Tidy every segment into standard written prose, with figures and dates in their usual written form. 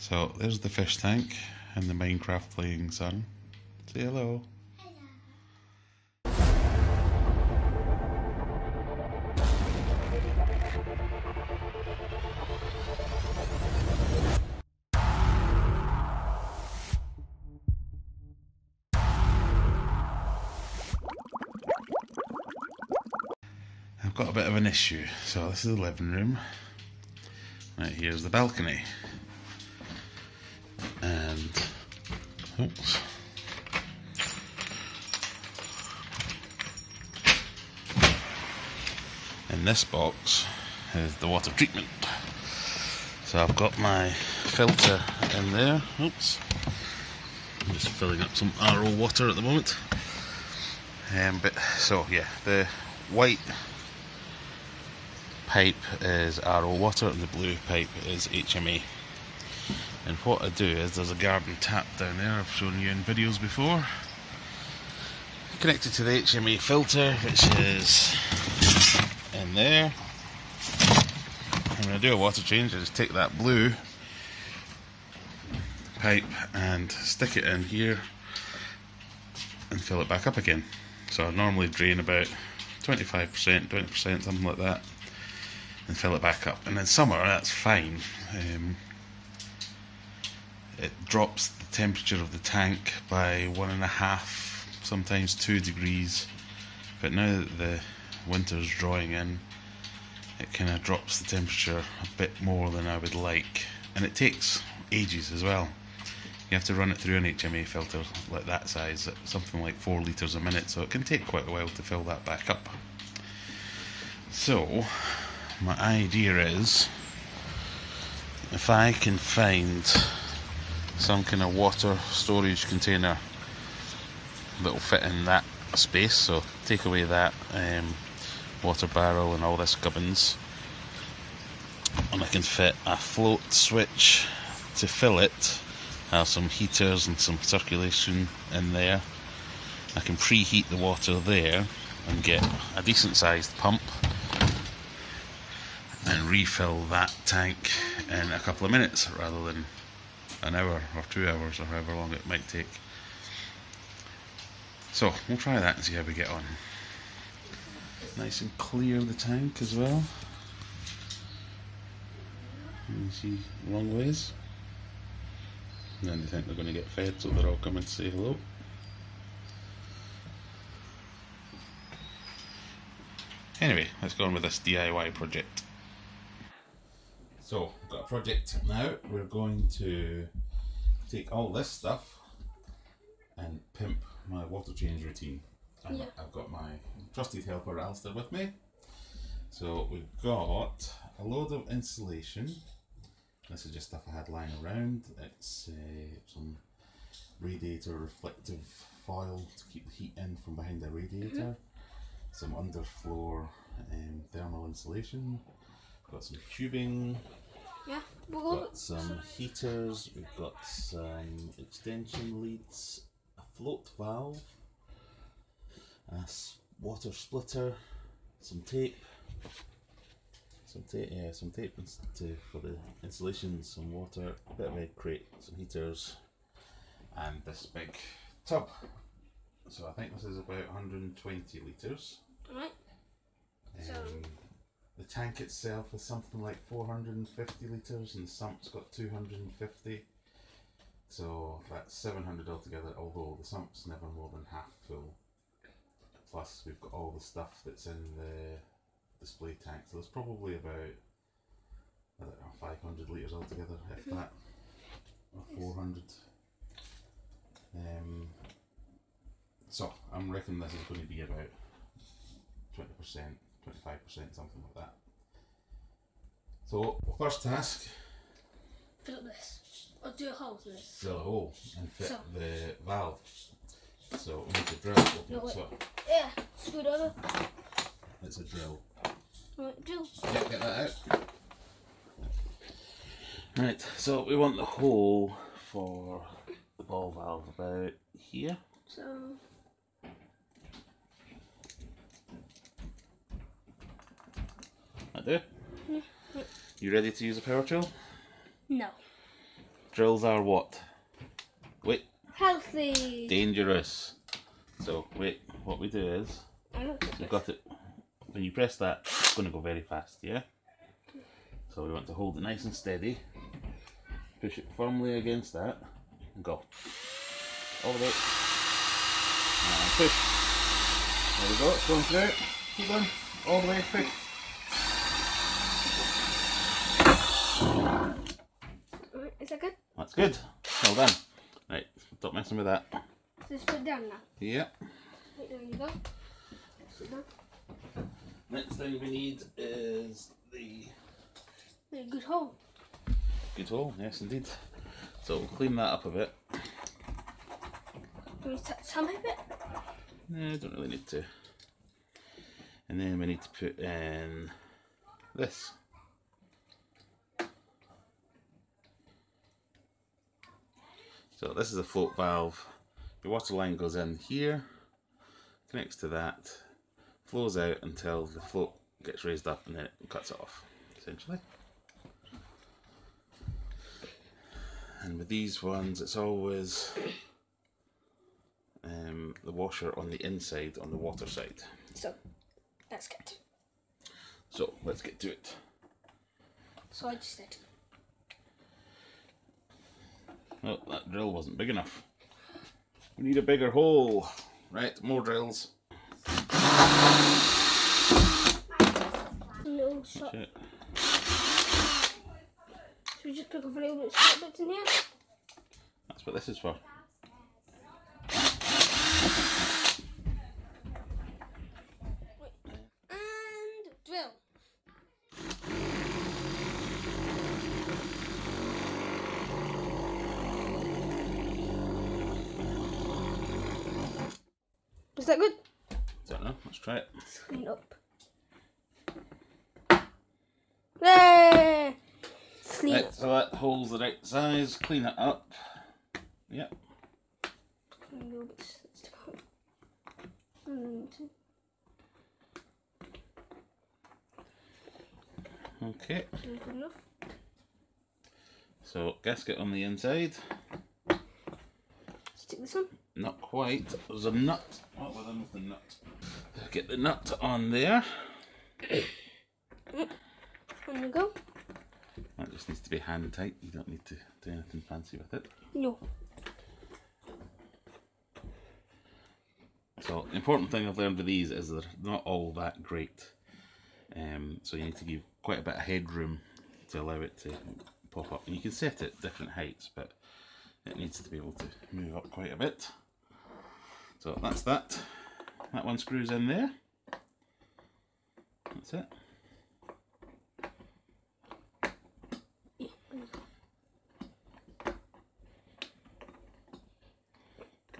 So there's the fish tank and the Minecraft playing son. Say hello. I've got a bit of an issue. So this is the living room. Right, here's the balcony. And oops. In this box is the water treatment. So I've got my filter in there. Oops. I'm just filling up some RO water at the moment. So yeah, the white pipe is RO water and the blue pipe is HMA. And what I do is there's a garden tap down there I've shown you in videos before, connected to the HMA filter, which is in there. And when I do a water change, I just take that blue pipe and stick it in here and fill it back up again. So I normally drain about 25%, 20%, something like that, and fill it back up. And in summer that's fine. It drops the temperature of the tank by 1.5, sometimes 2 degrees. But now that the winter's drawing in, it kind of drops the temperature a bit more than I would like. And it takes ages as well. You have to run it through an HMA filter like that size, something like 4 litres a minute, so it can take quite a while to fill that back up. So, my idea is, if I can find some kind of water storage container that will fit in that space, so take away that water barrel and all this gubbins, and I can fit a float switch to fill it, have some heaters and some circulation in there. I can preheat the water there and get a decent sized pump and refill that tank in a couple of minutes rather than an hour or 2 hours or however long it might take. So we'll try that and see how we get on. Nice and clear the tank as well. You see long ways. And then they think they're going to get fed, so they're all coming to say hello. Anyway, let's go on with this DIY project. So, we've got a project now. We're going to take all this stuff and pimp my water change routine. And yeah, I've got my trusted helper Alistair with me. So we've got a load of insulation. This is just stuff I had lying around. It's some radiator reflective foil to keep the heat in from behind the radiator. Some underfloor thermal insulation. Got some tubing. Yeah, we've got some heaters. We've got some extension leads. A float valve. A water splitter. Some tape. Some tape for the insulation, some water, a bit of egg crate, some heaters, and this big tub. So I think this is about 120 litres. Right. The tank itself is something like 450 litres and the sump's got 250. So that's 700 altogether, although the sump's never more than half full. Plus we've got all the stuff that's in the display tank, so there's probably about, I don't know, 500 litres altogether, if that, or 400. So I'm reckoning this is going to be about 20%, 25%, something like that. So first task, fill this, or do a hole to this. Drill a hole and fit the valve. So we need to drill. Yeah, scoot over. It's a drill. Right, drill. Yeah, get that out. Right, so we want the hole for the ball valve about here. So that do? Yeah. You ready to use a power tool? No. drills are what? Wait. Healthy. Dangerous. So wait, what we do is, we've got it, when you press that, it's going to go very fast, yeah? So we want to hold it nice and steady, push it firmly against that, and go. All the way. And push. There we go, it's going through. Keep going. All the way, push. Is that good? That's good. Well done. Right, stop messing with that. Just put it down now. Yep. Right, there you go. Put it down. Next thing we need is the A good hole. good hole. Yes, indeed. So we'll clean that up a bit. Can we some of it? No, don't really need to. And then we need to put in this. So this is a float valve. Your water line goes in here, connects to that, flows out until the float gets raised up, and then it cuts it off, essentially. And with these ones, it's always the washer on the inside, on the water side. So, that's good. So let's get to it. So I just did. Oh, that drill wasn't big enough. We need a bigger hole. Right, more drills. No shot. Shit. Should we just pick up a little bit of bits in here? That's what this is for. And drill. Is that good? Don't know, let's try it. Let's clean it up. Yay! Clean Right, up. so that hole's the right size, clean it up. Yep. A little bit stick out. Okay. Good enough. So gasket on the inside. Stick this on. Not quite. There's a nut. What was with the nut? Get the nut on there. On you go. That just needs to be hand tight. You don't need to do anything fancy with it. No. So the important thing I've learned with these is they're not all that great. So you need to give quite a bit of headroom to allow it to pop up. And you can set it different heights, but it needs to be able to move up quite a bit. So that's that. That one screws in there. That's it.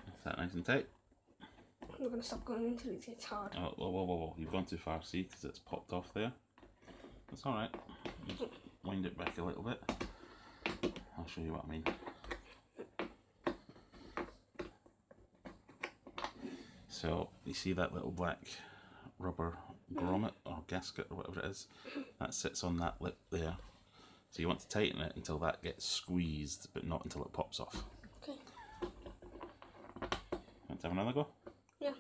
That's that nice and tight. I'm going to stop going until it gets hard. Oh, whoa. You've gone too far, see, because it's popped off there. That's alright. Just wind it back a little bit. I'll show you what I mean. So, you see that little black rubber grommet or gasket or whatever it is? That sits on that lip there. So you want to tighten it until that gets squeezed, but not until it pops off. Okay. Want to have another go? Yeah.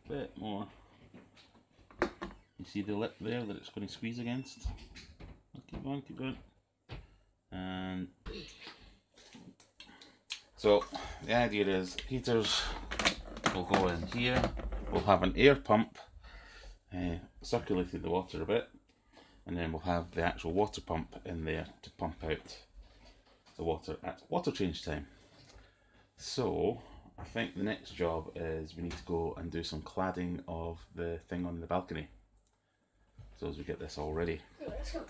Bit more. You see the lip there that it's going to squeeze against? Keep going, keep going. And so the idea is heaters will go in here. We'll have an air pump circulating the water a bit, and then we'll have the actual water pump in there to pump out the water at water change time. So I think the next job is we need to go and do some cladding of the thing on the balcony. So as we get this all ready. Let's go.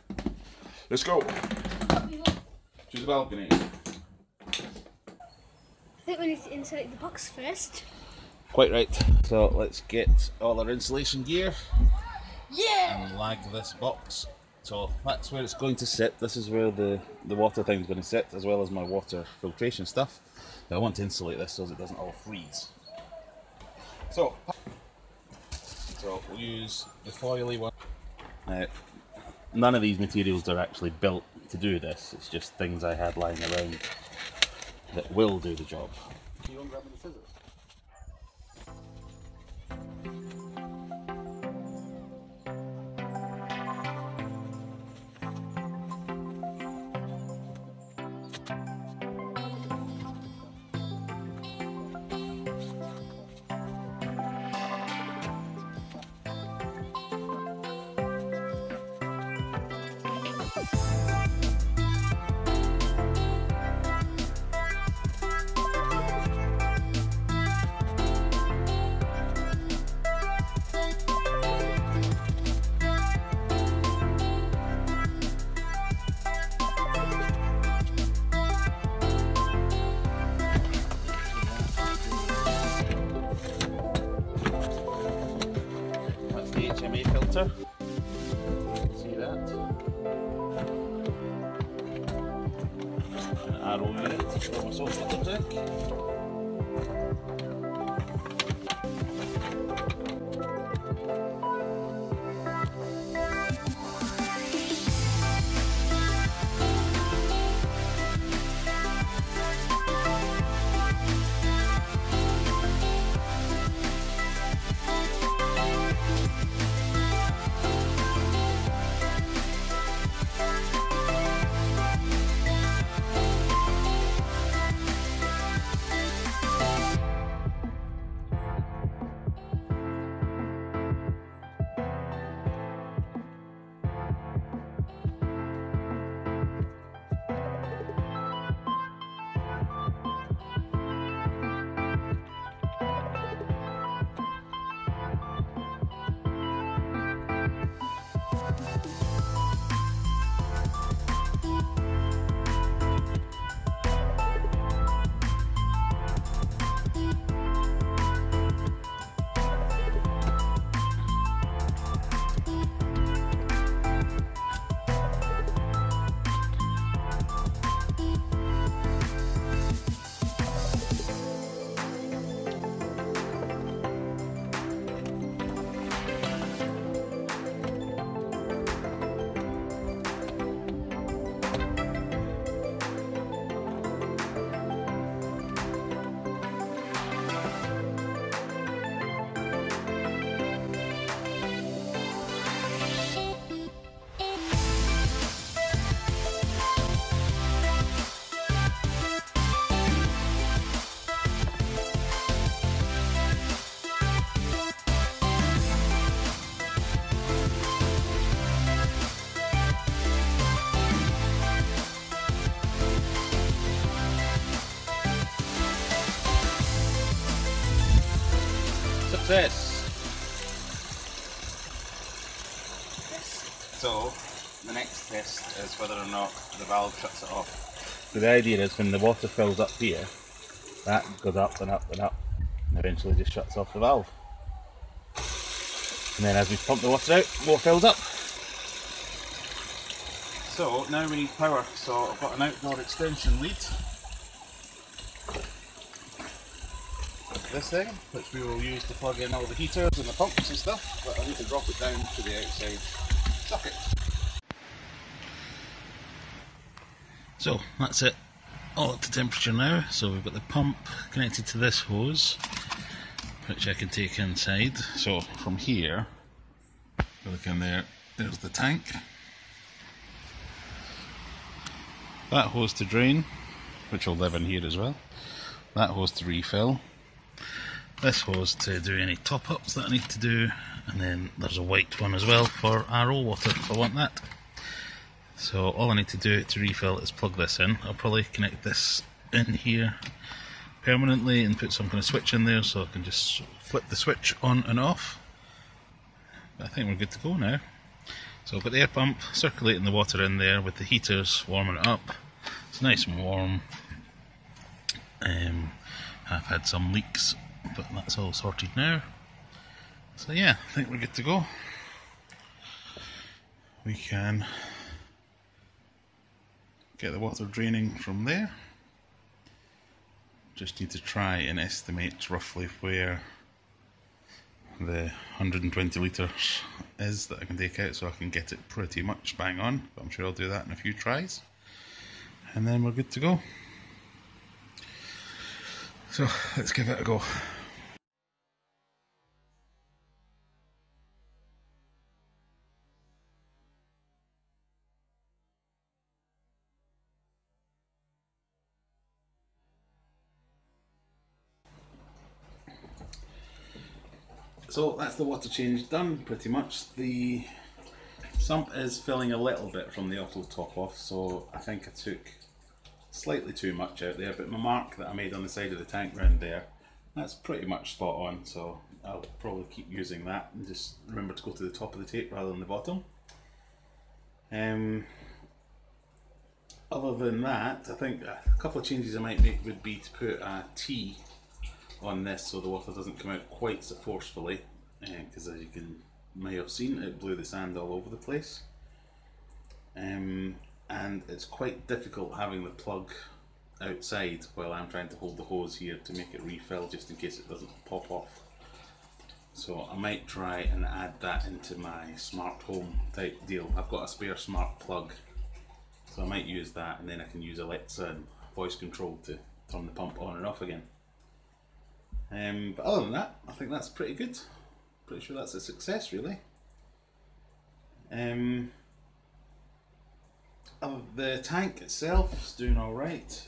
Let's go to the balcony. I think we need to insulate the box first. Quite right. So let's get all our insulation gear. Yeah! And lag this box. So that's where it's going to sit. This is where the water thing is going to sit, as well as my water filtration stuff. But I want to insulate this so it doesn't all freeze. So we'll use the foily one. Now, none of these materials are actually built to do this, it's just things I had lying around that will do the job. You want to grab the scissors? Filter. See that? An arrow unit for my salt filter tank. Success! So, the next test is whether or not the valve shuts it off. So the idea is when the water fills up here, that goes up and up and up, and eventually just shuts off the valve. And then as we pump the water out, more fills up. So now we need power, so I've got an outdoor extension lead. This thing, which we will use to plug in all the heaters and the pumps and stuff, but I need to drop it down to the outside socket. So that's it, all up to temperature now. So we've got the pump connected to this hose, which I can take inside. So from here, look in there, there's the tank. That hose to drain, which will live in here as well. That hose to refill. This hose to do any top-ups that I need to do, and then there's a white one as well for RO water if I want that. So all I need to do to refill is plug this in. I'll probably connect this in here permanently and put some kind of switch in there so I can just flip the switch on and off. But I think we're good to go now. So I've got the air pump circulating the water in there with the heaters warming it up. It's nice and warm. I've had some leaks, but that's all sorted now. So yeah, I think we're good to go. We can get the water draining from there. Just need to try and estimate roughly where the 120 litres is that I can take out, so I can get it pretty much bang on, but I'm sure I'll do that in a few tries and then we're good to go. So let's give it a go. So that's the water change done pretty much. The sump is filling a little bit from the auto top off, so I think I took slightly too much out there, but my mark that I made on the side of the tank round there, that's pretty much spot on, so I'll probably keep using that and just remember to go to the top of the tape rather than the bottom. Other than that, I think a couple of changes I might make would be to put a T on this so the water doesn't come out quite so forcefully, because as you may have seen, it blew the sand all over the place. And it's quite difficult having the plug outside while I'm trying to hold the hose here to make it refill, just in case it doesn't pop off. So I might try and add that into my smart home type deal. I've got a spare smart plug, so I might use that, and then I can use Alexa and voice control to turn the pump on and off again. But other than that, I think that's pretty good. Pretty sure that's a success, really. The tank itself is doing alright.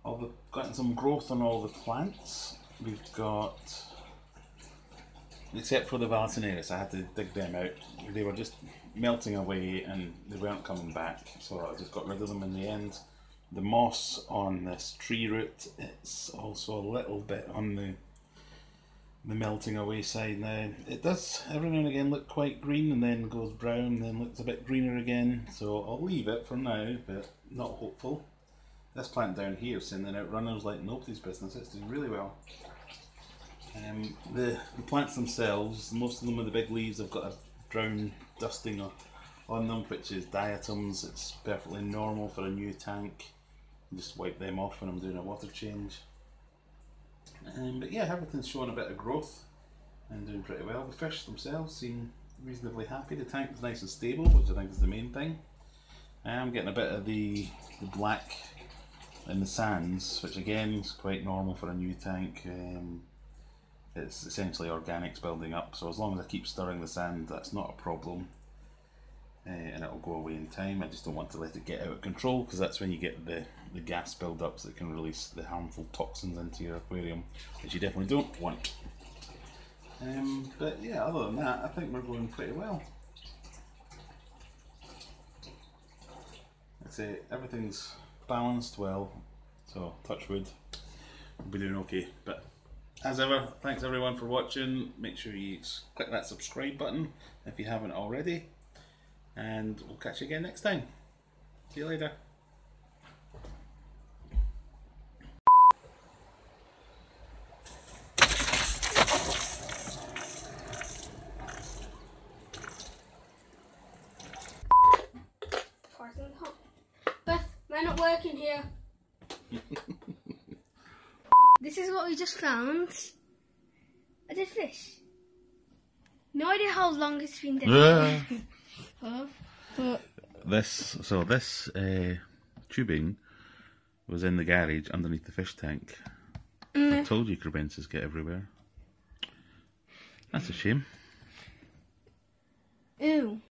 I've gotten some growth on all the plants. We've got, except for the Valentinaris, I had to dig them out. They were just melting away and they weren't coming back, so I just got rid of them in the end. The moss on this tree root, it's also a little bit on the melting away side now. It does every now and again look quite green and then goes brown and then looks a bit greener again, so I'll leave it for now, but not hopeful. This plant down here is sending out runners like nobody's business. It's doing really well. The plants themselves, most of them with the big leaves have got a brown dusting on them, which is diatoms. It's perfectly normal for a new tank. Just wipe them off when I'm doing a water change. But yeah, everything's showing a bit of growth and doing pretty well. The fish themselves seem reasonably happy. The tank's nice and stable, which I think is the main thing. I'm getting a bit of the black in the sands, which again is quite normal for a new tank. It's essentially organics building up, so as long as I keep stirring the sand, that's not a problem. And it'll go away in time. I just don't want to let it get out of control, because that's when you get the gas build-ups that can release the harmful toxins into your aquarium, which you definitely don't want. But yeah, other than that, I think we're going pretty well. I'd say everything's balanced well, so touch wood, we'll be doing okay. But as ever, thanks everyone for watching. Make sure you click that subscribe button if you haven't already. And we'll catch you again next time. See you later. Beth, we're not working here. This is what we just found. A dead fish. No idea how long it's been dead. This tubing was in the garage underneath the fish tank. I told you crebences get everywhere. That's a shame. Ew.